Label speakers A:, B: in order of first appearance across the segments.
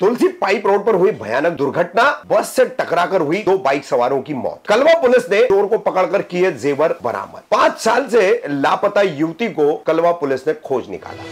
A: तुलसी pipe road पर हुई भयानक दुर्घटना, बस से टकराकर हुई 2 बाइक सवारों की मौत। कलवा पुलिस ने चोर को पकड़कर किए जेवर बरामद। 5 साल से लापता युवती को कलवा पुलिस ने खोज निकाला।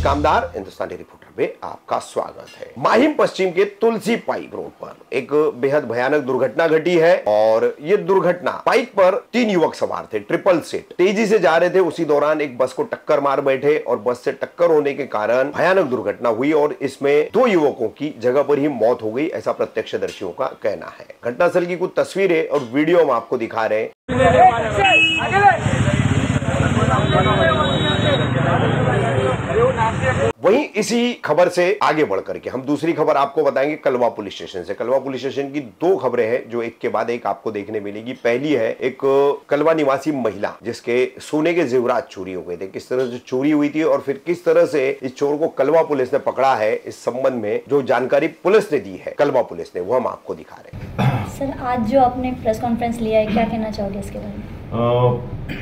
A: कामदार हिंदुस्तानी रिपोर्टर में आपका स्वागत है। माहिम पश्चिम के तुलसी पाइप रोड पर एक बेहद भयानक दुर्घटना घटी है और ये दुर्घटना बाइक पर 3 युवक सवार थे, ट्रिपल सीट, तेजी से जा रहे थे। उसी दौरान एक बस को टक्कर मार बैठे और बस से टक्कर होने के कारण भयानक दुर्घटना हुई और इसमें 2 युवकों की जगह पर ही मौत हो गई, ऐसा प्रत्यक्षदर्शियों का कहना है। घटनास्थल की कुछ तस्वीरें और वीडियो हम आपको दिखा रहे हैं। वहीं इसी खबर से आगे बढ़कर के हम दूसरी खबर आपको बताएंगे कलवा पुलिस स्टेशन से। कलवा पुलिस स्टेशन की 2 खबरें हैं जो एक के बाद एक आपको देखने मिलेगी। पहली है एक कलवा निवासी महिला जिसके सोने के जेवरात चोरी हो गए थे, किस तरह से चोरी हुई थी और फिर किस तरह से इस चोर को कलवा पुलिस ने पकड़ा है, इस संबंध में जो जानकारी पुलिस ने दी है, कलवा पुलिस ने, वो हम आपको दिखा रहे हैं।
B: सर, आज जो आपने प्रेस कॉन्फ्रेंस लिया है, क्या कहना चाहोगे इसके बारे में?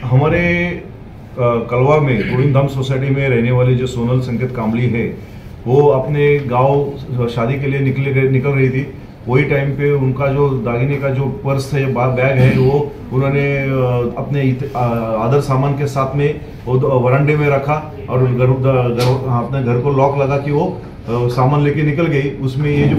C: हमारे कलवा में गोविंदधाम सोसाइटी में रहने वाली जो सोनल संकेत कामली है, वो अपने गांव शादी के लिए निकल रही थी। वही टाइम पे उनका जो दागिने का जो पर्स है, बैग है, वो उन्होंने अपने आदर सामान के साथ में वो वरांडे में रखा और अपने घर को लॉक लगा कि वो सामान लेके निकल गई। उसमें ये जो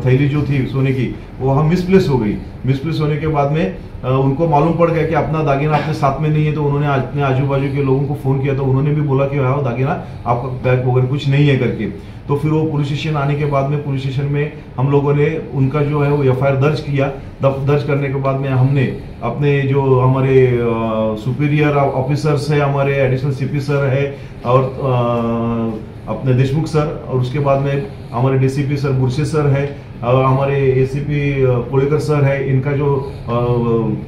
C: थैली जो थी सोने की, वो हम मिसप्लेस हो गई। मिसप्लेस होने के बाद में उनको मालूम पड़ गया कि अपना दागिना अपने साथ में नहीं है, तो उन्होंने अपने आजू बाजू के लोगों को फोन किया, तो उन्होंने भी बोला कि हाँ दागिना आपका बैग वगैरह कुछ नहीं है करके। तो फिर वो पुलिस स्टेशन आने के बाद में पुलिस स्टेशन में हम लोगों ने उनका जो है वो FIR दर्ज किया। दर्ज करने के बाद में हमने अपने जो हमारे सुपीरियर ऑफिसर्स है, हमारे एडिशनल CP सर है और अपने देशमुख सर, और उसके बाद में हमारे DCP सर बुरशे सर है और हमारे ACP कोलेकर सर है, इनका जो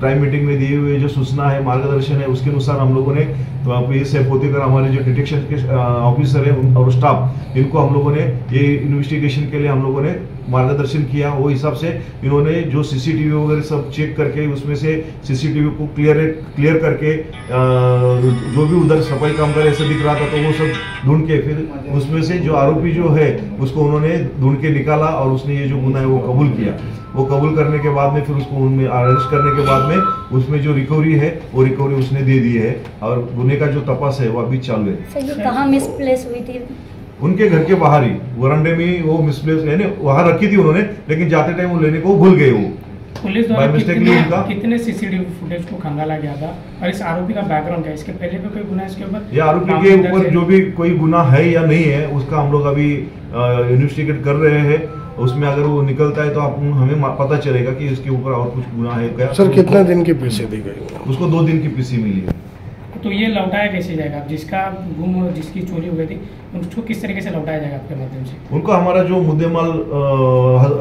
C: टाइम मीटिंग में दिए हुए जो सूचना है, मार्गदर्शन है, उसके अनुसार हम लोगों ने पोतेकर हमारे जो डिटेक्शन के ऑफिसर है और स्टाफ, इनको हम लोगों ने ये इन्वेस्टिगेशन के लिए हम लोगों ने मार्गदर्शन किया। वो हिसाब से इन्होंने जो CCTV वगैरह सब चेक करके उसमें से CCTV को क्लियर करके जो भी उधर सफाई कामगार ऐसा दिख रहा था, तो वो सब ढूंढ के फिर उसमें से जो आरोपी जो है उसको उन्होंने ढूंढ के निकाला और उसने ये जो गुनाह है वो कबूल किया। वो कबूल करने के बाद में फिर उसको उनमें अरेस्ट करने के बाद में उसमें जो रिकवरी है वो रिकवरी उसने दे दी है और गुने का जो तपास है वो अभी चालू है।
B: सर, ये कहाँ मिसप्लेस हुई थी?
C: उनके घर के बाहर ही वरांडे में वो मिसप्लेस यानी वहां रखी थी उन्होंने, लेकिन जाते टाइम वो लेने को भूल गए। वो
D: पुलिस द्वारा कितने CCTV फुटेज को खंगाला गया था और इस आरोपी का बैकग्राउंड क्या है? इसके पहले भी कोई गुनाह इसके ऊपर?
C: ये आरोपी के ऊपर जो भी कोई गुनाह है या नहीं है उसका हम लोग अभी इन्वेस्टिगेट कर रहे हैं। उसमें अगर वो निकलता है तो हमें पता चलेगा कि इसके ऊपर और कुछ गुनाह है क्या।
E: सर, कितना दिन की पीसी दी गई?
C: उसको 2 दिन की पीसी मिली है।
D: तो ये लौटाया कैसे जाएगा? जिसका गुम और जिसकी चोरी हो गई थी उसको किस तरीके से लौटाया जाएगा आपके माध्यम से?
C: उनको हमारा जो मुद्देमाल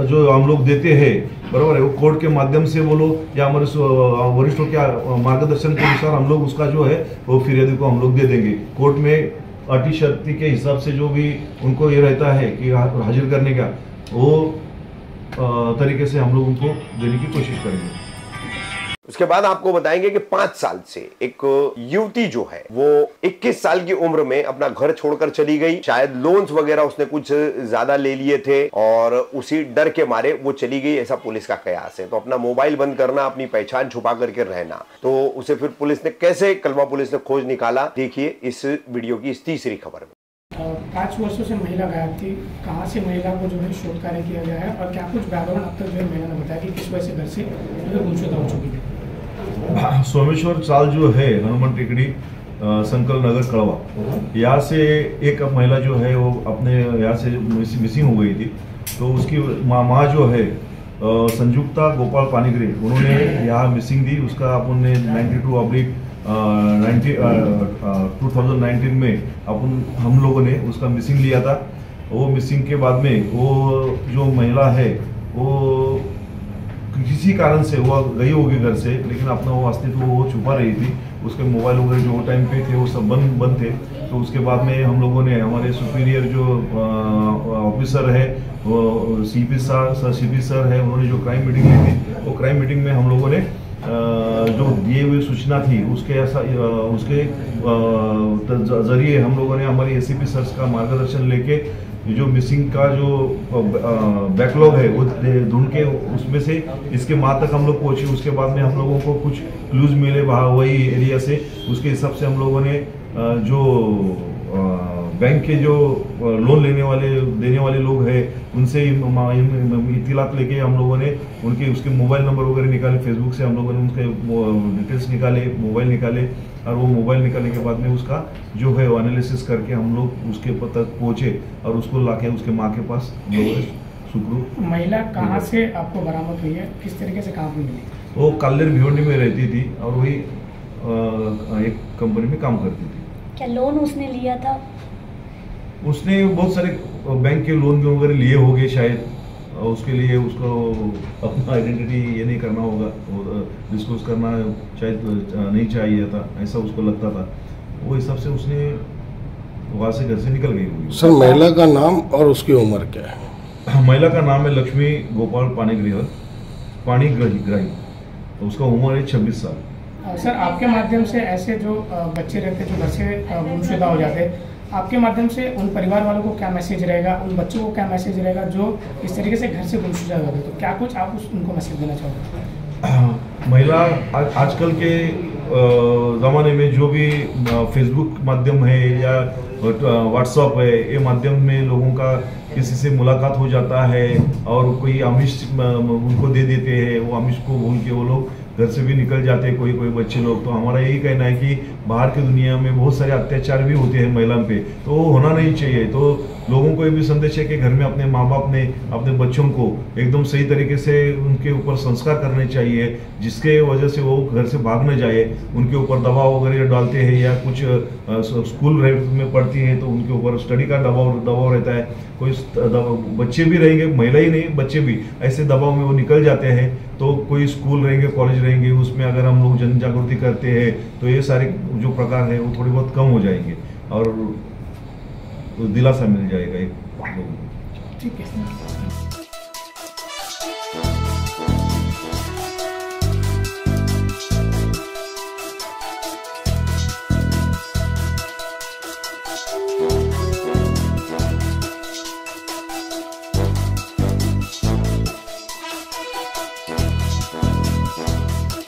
C: जो हम लोग देते हैं, बराबर है, वो कोर्ट के माध्यम से बोलो या हमारे वरिष्ठों के मार्गदर्शन के अनुसार हम लोग उसका जो है वो फिर्यादी को हम लोग दे देंगे। कोर्ट में अटी शर्ती के हिसाब से जो भी उनको ये रहता है कि हाजिर करने का, वो तरीके से हम लोग उनको देने की कोशिश करेंगे।
A: उसके बाद आपको बताएंगे कि 5 साल से एक युवती जो है वो 21 साल की उम्र में अपना घर छोड़कर चली गई। शायद लोन्स वगैरह उसने कुछ ज्यादा ले लिए थे और उसी डर के मारे वो चली गई, ऐसा पुलिस का कयास है। तो अपना मोबाइल बंद करना, अपनी पहचान छुपा करके रहना, तो उसे फिर पुलिस ने कैसे, कलवा पुलिस ने खोज निकाला, देखिए इस वीडियो की इस तीसरी खबर में।
D: 5 वर्षों से महिला गायब थी, कहाँ से महिला को जो है शोध कार्य किया गया है और क्या कुछ बैकग्राउंड अब तक जो है महिला ने बताया कि किस वजह से घर से गुमशुदा हो चुकी थी?
C: सोमेश्वर चाल जो है हनुमान टेकड़ी संकल नगर कड़वा, यहाँ से एक महिला जो है वो अपने यहाँ से मिसिंग हो गई थी। तो उसकी माँ जो है संयुक्ता गोपाल पानीग्रे, उन्होंने यहाँ मिसिंग दी। उसका अपन ने 2019 में हम लोगों ने उसका मिसिंग लिया था। वो मिसिंग के बाद में वो जो महिला है वो किसी कारण से वो गई होगी घर से, लेकिन अपना वो अस्तित्व वो छुपा रही थी। उसके मोबाइल वगैरह जो टाइम पे थे वो सब बंद थे। तो उसके बाद में हम लोगों ने हमारे सुपीरियर जो ऑफिसर है वो सीपी सर है, उन्होंने जो क्राइम मीटिंग ली थी, वो क्राइम मीटिंग में हम लोगों ने जो दिए हुए सूचना थी उसके जरिए हम लोगों ने हमारी एसीपी सर का मार्गदर्शन लेके जो मिसिंग का जो बैकलॉग है वो ढूंढ के उसमें से इसके माह तक हम लोग पहुंचे। उसके बाद में हम लोगों को कुछ क्लूज मिले वहाँ वही एरिया से, उसके हिसाब से हम लोगों ने जो बैंक के जो लोन देने वाले लोग हैं उनसे इत्तलात लेके हम लोगों ने उसके मोबाइल नंबर वगैरह निकाले, फेसबुक से हम लोगों ने उनके डिटेल्स निकाले, मोबाइल निकाले, और वो मोबाइल निकालने के बाद में उसका जो है वो एनालिसिस करके हम लोग उसके तक पहुंचे और उसको लाके उसके माँ के पास सुखरू।
D: महिला कहाँ से आपको बरामद हुई है, किस तरीके से कहाँ पर मिली?
C: वो कालेर भिवंडी में रहती थी और वही एक कंपनी में काम करती थी।
B: क्या लोन उसने लिया था?
C: उसने बहुत सारे बैंक के लोन वगैरह लिए होंगे शायद, उसके लिए उसको अपना आइडेंटिटी ये नहीं करना होगा, डिस्क्लोज करना शायद नहीं चाहिए था, ऐसा उसको लगता था। वो हिसाब से उसने वहाँ से घर से निकल गई होगी।
E: सर महिला का नाम और उसकी उम्र क्या है?
C: महिला का नाम है लक्ष्मी गोपाल पाणिग्राही, तो उसका उम्र है 26 साल।
D: सर आपके माध्यम से ऐसे जो बच्चे रहते जो घर से गुमशुदा हो जाते, आपके माध्यम से उन परिवार वालों को क्या मैसेज रहेगा, उन बच्चों को क्या मैसेज रहेगा जो इस तरीके से घर से गुमशुदा हो जाते, तो क्या कुछ आप उनको मैसेज देना चाहोगे?
C: महिला आजकल के ज़माने में जो भी फेसबुक माध्यम है या व्हाट्सएप है, ये माध्यम में लोगों का किसी से मुलाकात हो जाता है और कोई आमिष उनको दे देते हैं, वो आमिष को भूल के वो लोग घर से भी निकल जाते हैं कोई बच्चे लोग। तो हमारा यही कहना है कि बाहर की दुनिया में बहुत सारे अत्याचार भी होते हैं महिलाओं पे, तो वो होना नहीं चाहिए। तो लोगों को ये भी संदेश है कि घर में अपने माँ बाप ने अपने बच्चों को एकदम सही तरीके से उनके ऊपर संस्कार करने चाहिए, जिसके वजह से वो घर से भाग न जाए। उनके ऊपर दबाव वगैरह डालते हैं या कुछ स्कूल में पढ़ती है तो उनके ऊपर स्टडी का दबाव रहता है। कोई बच्चे भी रहेंगे, महिला ही नहीं बच्चे भी ऐसे दबाव में वो निकल जाते हैं। तो कोई स्कूल रहेंगे, कॉलेज रहेंगे, उसमें अगर हम लोग जन जागृति करते हैं तो ये सारे जो प्रकार है वो थोड़ी बहुत कम हो जाएंगे और दिलासा मिल जाएगा एक लोगों को।
D: ठीक है।